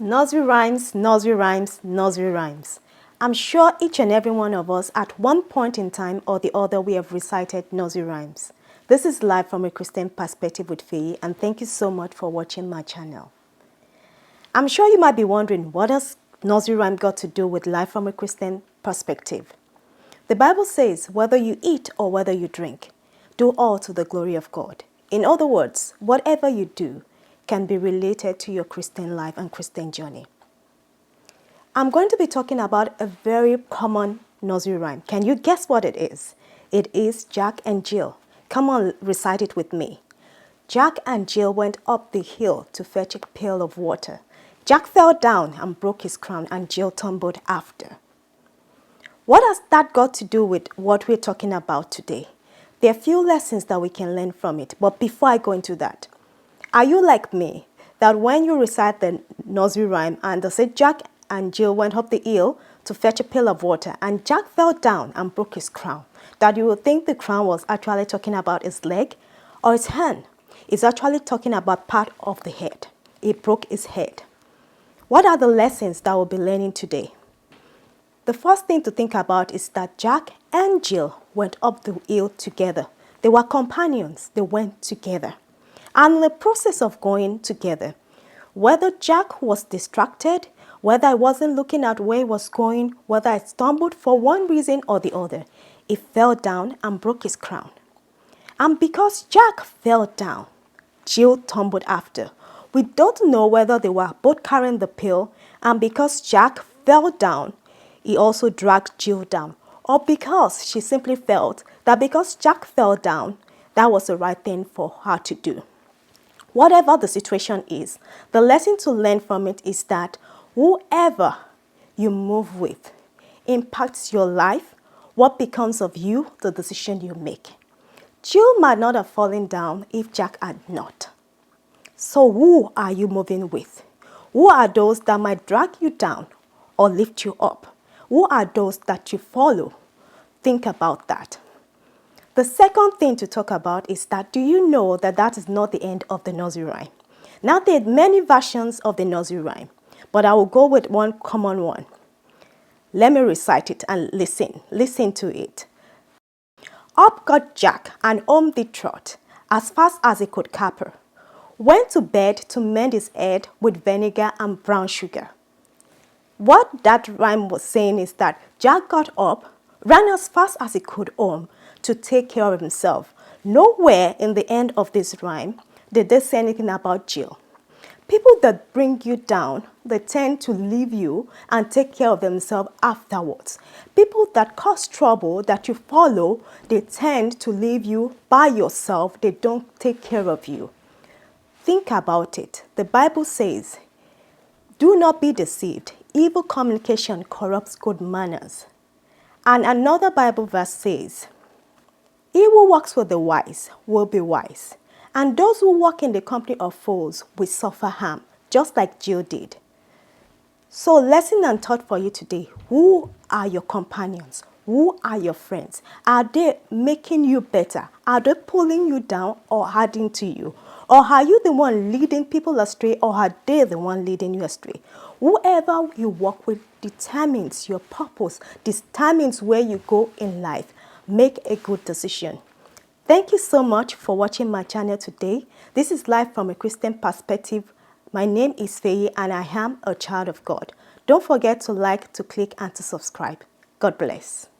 Nursery rhymes, nursery rhymes, nursery rhymes. I'm sure each and every one of us at one point in time or the other we have recited nursery rhymes. This is Live from a Christian Perspective with Faye, and thank you so much for watching my channel. I'm sure you might be wondering, what has nursery rhyme got to do with Life from a Christian Perspective? The Bible says, whether you eat or whether you drink, do all to the glory of God. In other words, whatever you do can be related to your Christian life and Christian journey. I'm going to be talking about a very common nursery rhyme. Can you guess what it is? It is Jack and Jill. Come on, recite it with me. Jack and Jill went up the hill to fetch a pail of water. Jack fell down and broke his crown, and Jill tumbled after. What has that got to do with what we're talking about today? There are a few lessons that we can learn from it, but before I go into that, are you like me, that when you recite the nursery rhyme and they say Jack and Jill went up the hill to fetch a pail of water and Jack fell down and broke his crown, that you would think the crown was actually talking about his leg or his hand? It's actually talking about part of the head. He broke his head. What are the lessons that we'll be learning today? The first thing to think about is that Jack and Jill went up the hill together. They were companions. They went together. And in the process of going together, whether Jack was distracted, whether he wasn't looking at where he was going, whether he stumbled for one reason or the other, he fell down and broke his crown. And because Jack fell down, Jill tumbled after. We don't know whether they were both carrying the pail, and because Jack fell down, he also dragged Jill down, or because she simply felt that because Jack fell down, that was the right thing for her to do. Whatever the situation is, the lesson to learn from it is that whoever you move with impacts your life. What becomes of you, the decision you make. Jill might not have fallen down if Jack had not. So who are you moving with? Who are those that might drag you down or lift you up? Who are those that you follow? Think about that. The second thing to talk about is that, do you know that that is not the end of the nursery rhyme? Now, there are many versions of the nursery rhyme, but I will go with one common one. Let me recite it and listen. Listen to it. Up got Jack and home did trot, as fast as he could caper. Went to bed to mend his head with vinegar and brown sugar. What that rhyme was saying is that Jack got up, ran as fast as he could home to take care of himself. Nowhere in the end of this rhyme did they say anything about Jill. People that bring you down, they tend to leave you and take care of themselves afterwards. People that cause trouble that you follow, they tend to leave you by yourself. They don't take care of you. Think about it. The Bible says, do not be deceived. Evil communication corrupts good manners. And another Bible verse says, he who walks with the wise will be wise, and those who walk in the company of fools will suffer harm, just like Jill did. So, lesson and thought for you today. Who are your companions? Who are your friends? Are they making you better? Are they pulling you down or adding to you? Or are you the one leading people astray, or are they the one leading you astray? Whoever you walk with determines your purpose, determines where you go in life. Make a good decision. Thank you so much for watching my channel today. This is Life from a Christian Perspective. My name is Faye and I am a child of God. Don't forget to like, to click and to subscribe. God bless.